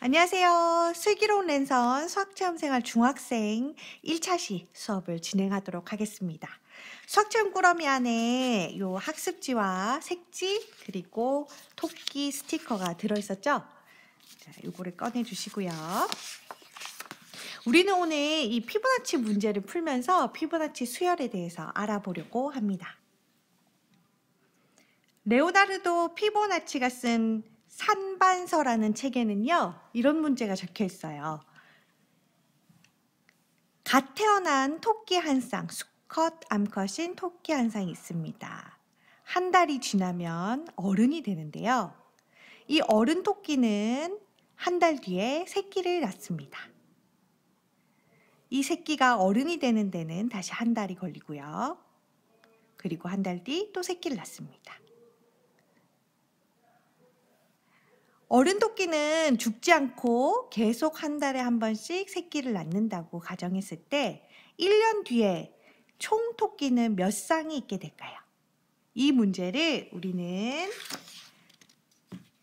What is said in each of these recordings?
안녕하세요. 슬기로운 랜선 수학체험생활 중학생 1차시 수업을 진행하도록 하겠습니다. 수학체험 꾸러미 안에 요 학습지와 색지 그리고 토끼 스티커가 들어있었죠? 자, 요거를 꺼내 주시고요. 우리는 오늘 이 피보나치 문제를 풀면서 피보나치 수열에 대해서 알아보려고 합니다. 레오나르도 피보나치가 쓴 산반서라는 책에는요, 이런 문제가 적혀 있어요. 갓 태어난 토끼 한 쌍, 수컷, 암컷인 토끼 한 쌍이 있습니다. 한 달이 지나면 어른이 되는데요. 이 어른 토끼는 한 달 뒤에 새끼를 낳습니다. 이 새끼가 어른이 되는 데는 다시 한 달이 걸리고요. 그리고 한 달 뒤 또 새끼를 낳습니다. 어른 토끼는 죽지 않고 계속 한 달에 한 번씩 새끼를 낳는다고 가정했을 때 1년 뒤에 총 토끼는 몇 쌍이 있게 될까요? 이 문제를 우리는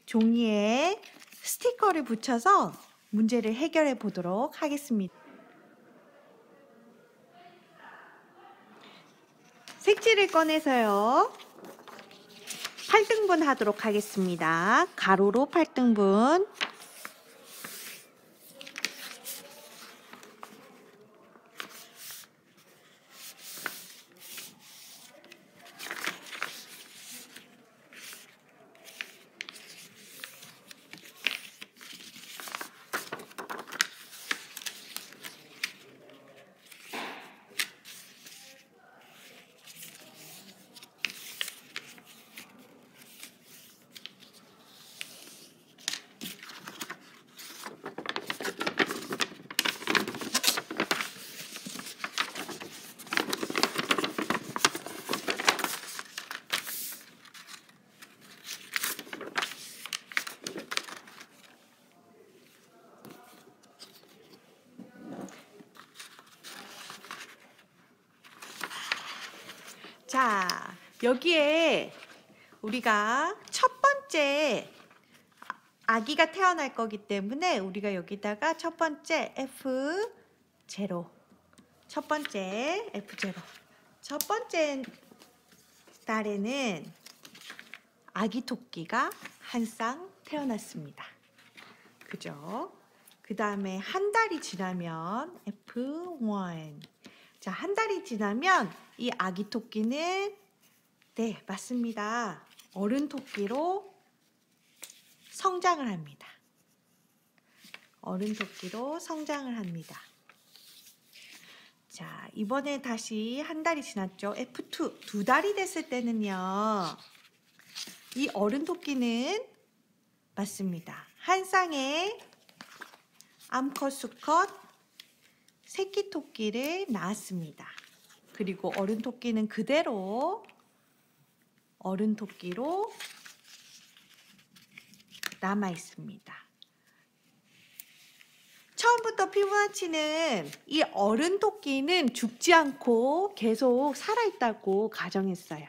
종이에 스티커를 붙여서 문제를 해결해 보도록 하겠습니다. 색지를 꺼내서요. 8등분 하도록 하겠습니다. 가로로 8등분. 자, 여기에 우리가 첫 번째 아기가 태어날 거기 때문에 우리가 여기다가 첫 번째 F0, 첫 번째 F0, 첫 번째 달에는 아기 토끼가 한 쌍 태어났습니다. 그죠? 그 다음에 한 달이 지나면 F1. 자, 한 달이 지나면 이 아기 토끼는 네, 맞습니다. 어른 토끼로 성장을 합니다. 어른 토끼로 성장을 합니다. 자, 이번에 다시 한 달이 지났죠. F2, 두 달이 됐을 때는요. 이 어른 토끼는 맞습니다. 한 쌍의 암컷, 수컷, 새끼 토끼를 낳았습니다. 그리고 어른 토끼는 그대로 어른 토끼로 남아 있습니다. 처음부터 피보나치는 이 어른 토끼는 죽지 않고 계속 살아있다고 가정했어요.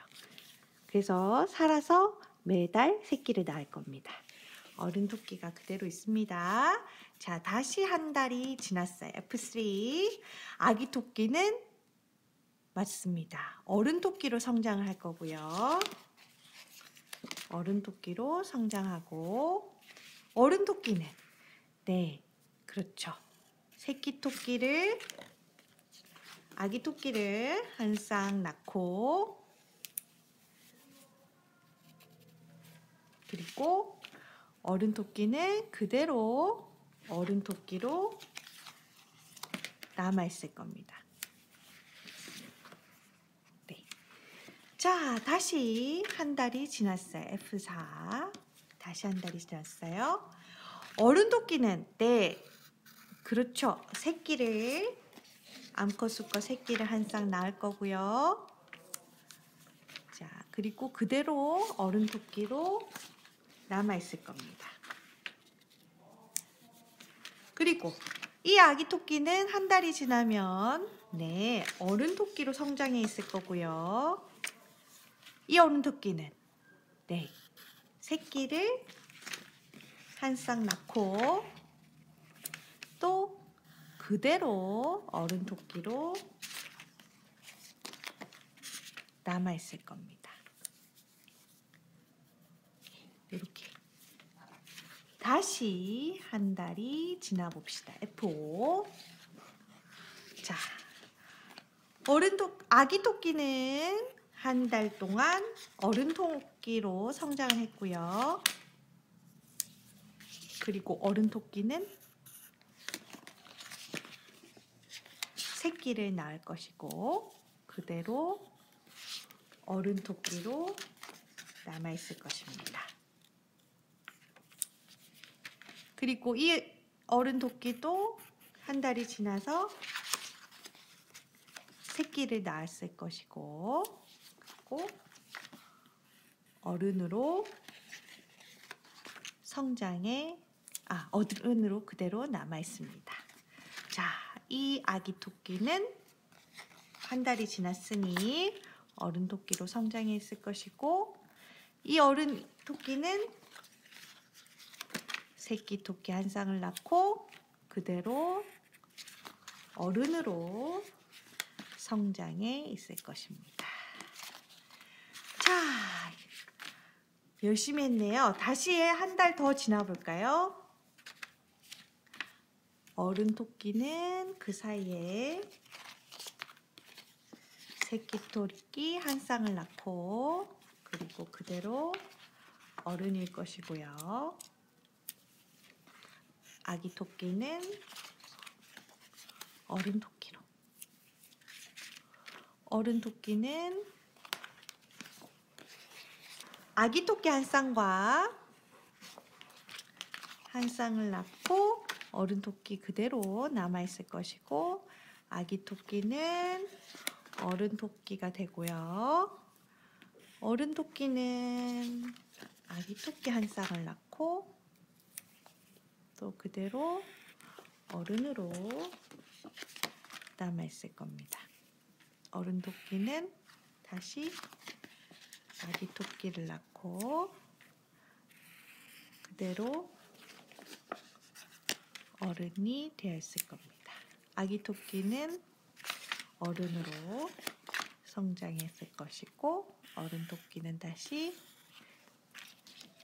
그래서 살아서 매달 새끼를 낳을 겁니다. 어른 토끼가 그대로 있습니다. 자, 다시 한 달이 지났어요. F3. 아기 토끼는 맞습니다. 어른 토끼로 성장을 할 거고요. 어른 토끼로 성장하고 어른 토끼는 네, 그렇죠. 새끼 토끼를 아기 토끼를 한 쌍 낳고 그리고 어른 토끼는 그대로 어른 토끼로 남아 있을 겁니다. 네. 자, 다시 한 달이 지났어요. F4. 다시 한 달이 지났어요. 어른 토끼는 네, 그렇죠. 새끼를 암컷, 수컷 새끼를 한 쌍 낳을 거고요. 자, 그리고 그대로 어른 토끼로 남아 있을 겁니다. 그리고 이 아기 토끼는 한 달이 지나면 네, 어른 토끼로 성장해 있을 거고요. 이 어른 토끼는 네, 새끼를 한 쌍 낳고 그대로 어른 토끼로 남아있을 겁니다. 이렇게. 다시 한 달이 지나 봅시다. F5. 자, 아기 토끼는 한 달 동안 어른 토끼로 성장을 했고요. 그리고 어른 토끼는 새끼를 낳을 것이고 그대로 어른 토끼로 남아있을 것입니다. 그리고 이 어른 토끼도 한 달이 지나서 새끼를 낳았을 것이고 그리고 어른으로 어른으로 그대로 남아 있습니다. 자, 이 아기 토끼는 한 달이 지났으니 어른 토끼로 성장해 있을 것이고 이 어른 토끼는 새끼 토끼 한 쌍을 낳고 그대로 어른으로 성장해 있을 것입니다. 자, 열심히 했네요. 다시 한 달 더 지나 볼까요? 어른 토끼는 그 사이에 새끼 토끼 한 쌍을 낳고 그리고 그대로 어른일 것이고요. 아기 토끼는 어른 토끼로. 어른 토끼는 아기 토끼 한 쌍과 한 쌍을 낳고 어른 토끼 그대로 남아있을 것이고 아기 토끼는 어른 토끼가 되고요. 어른 토끼는 아기 토끼 한 쌍을 낳고 또 그대로 어른으로 남아있을 겁니다. 어른 토끼는 다시 아기 토끼를 낳고 그대로 어른이 되어 있을 겁니다. 아기 토끼는 어른으로 성장했을 것이고 어른 토끼는 다시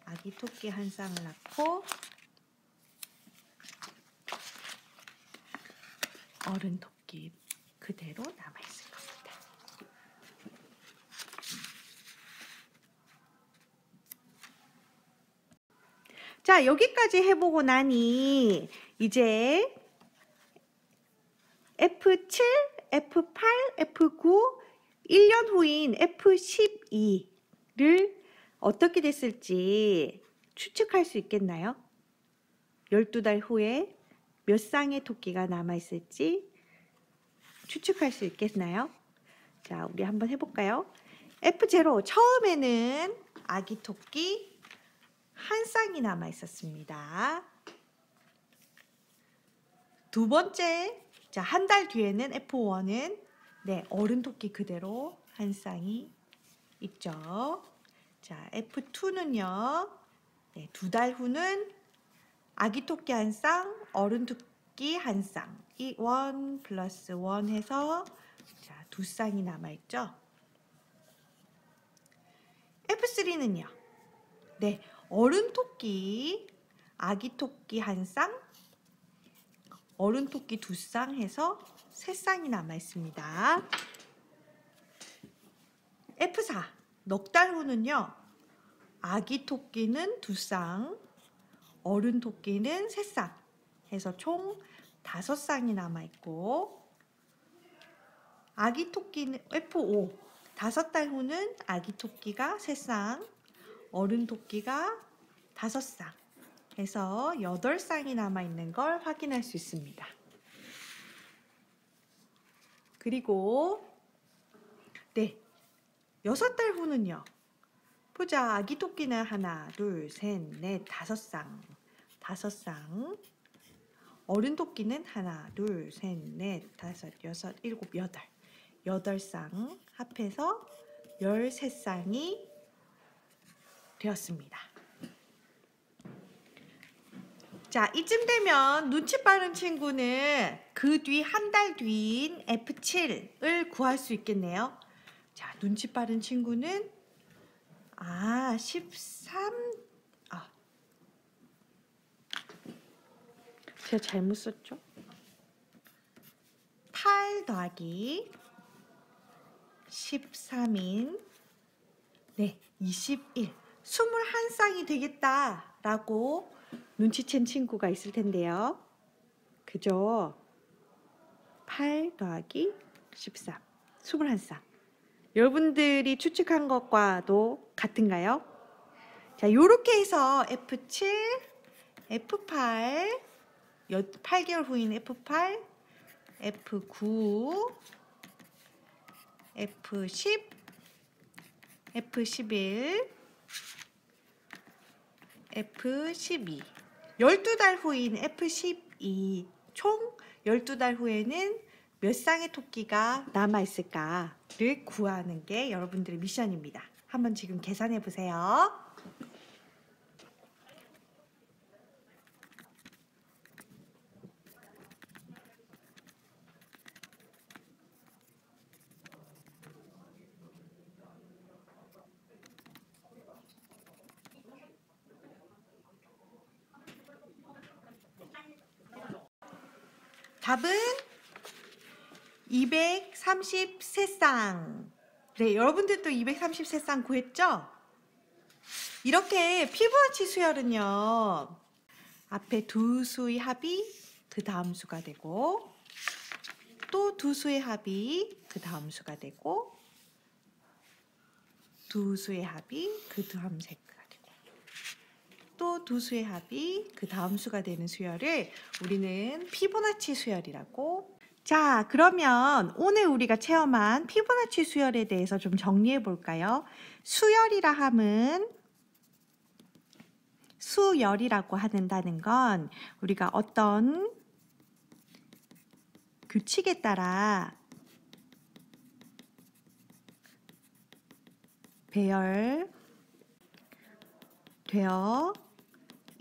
아기 토끼 한 쌍을 낳고 어른 토끼 그대로 남아있을 겁니다. 자, 여기까지 해보고 나니 이제 F7, F8, F9, 1년 후인 F12를 어떻게 됐을지 추측할 수 있겠나요? 12달 후에 몇 쌍의 토끼가 남아있을지 추측할 수 있겠나요? 자, 우리 한번 해볼까요? F0, 처음에는 아기 토끼 한 쌍이 남아있었습니다. 두 번째, 자, 한 달 뒤에는 F1은 어른 토끼 그대로 한 쌍이 있죠. 자, F2는요. 두 달 후는 아기 토끼 한 쌍, 어른 토끼 한 쌍. 이 1 플러스 1 해서 자, 두 쌍이 남아있죠. F3는요. 어른 토끼, 아기 토끼 한 쌍, 어른 토끼 두 쌍 해서 세 쌍이 남아있습니다. F4, 넉 달 후는요. 아기 토끼는 두 쌍, 어른 토끼는 세 쌍 해서 총 5쌍이 남아있고 아기 토끼는 F5, 5달 후는 아기 토끼가 3쌍, 어른 토끼가 5쌍 해서 8쌍이 남아있는 걸 확인할 수 있습니다. 그리고 6달 후는요. 보자. 아기 토끼는 하나, 둘, 셋, 넷, 5쌍. 5쌍. 어른 토끼는 하나, 둘, 셋, 넷, 5, 6, 7, 8. 8쌍 합해서 13쌍이 되었습니다. 자, 이쯤 되면 눈치 빠른 친구는 그 뒤 한 달 뒤인 F7을 구할 수 있겠네요. 자, 눈치 빠른 친구는 13 제가 잘못 썼죠? 8 더하기 13인 21 21쌍이 되겠다라고 눈치챈 친구가 있을 텐데요. 그죠? 8 더하기 13 21쌍. 여러분들이 추측한 것과도 같은가요? 자, 요렇게 해서 F7, F8, 8개월 후인 F8, F9, F10, F11, F12, 12달 후인 F12, 총 12달 후에는 몇 쌍의 토끼가 남아있을까를 구하는 게 여러분들의 미션입니다. 한번 지금 계산해 보세요. 답은 233쌍. 네, 여러분들도 233쌍 구했죠? 이렇게 피부나치 수열은요, 앞에 두 수의 합이 그 다음 수가 되고, 또 두 수의 합이 그 다음 수가 되고, 두 수의 합이 그 다음 수가 되고, 또 두 수의 합이 그 다음 수가 되는 수열을 우리는 피보나치 수열이라고. 자, 그러면 오늘 우리가 체험한 피보나치 수열에 대해서 좀 정리해 볼까요? 수열이라 함은, 수열이라고 한다는 건 우리가 어떤 규칙에 따라 배열되어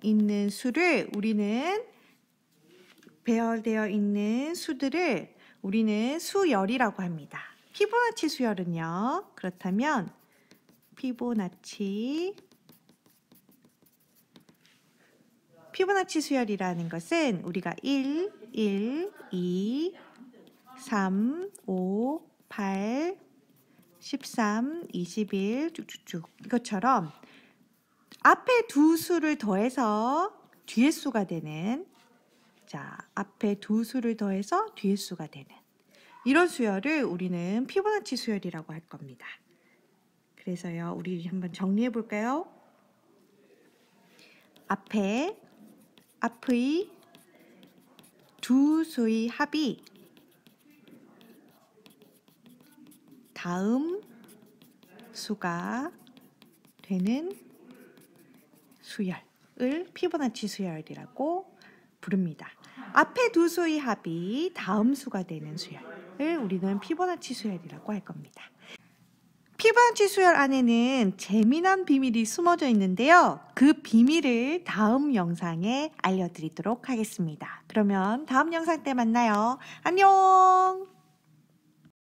있는 수를 우리는 배열되어 있는 수들을 우리는 수열이라고 합니다. 피보나치 수열은요. 그렇다면 피보나치 수열이라는 것은 우리가 1, 1, 2, 3, 5, 8, 13, 21 쭉쭉쭉 이것처럼 앞에 두 수를 더해서 뒤에 수가 되는, 자, 앞에 두 수를 더해서 뒤에 수가 되는 이런 수열을 우리는 피보나치 수열이라고 할 겁니다. 그래서요, 우리 한번 정리해 볼까요? 앞의 두 수의 합이 다음 수가 되는 수열을 피보나치 수열이라고 부릅니다. 앞에 두 수의 합이 다음 수가 되는 수열을 우리는 피보나치 수열이라고 할 겁니다. 피보나치 수열 안에는 재미난 비밀이 숨어져 있는데요. 그 비밀을 다음 영상에 알려드리도록 하겠습니다. 그러면 다음 영상 때 만나요. 안녕!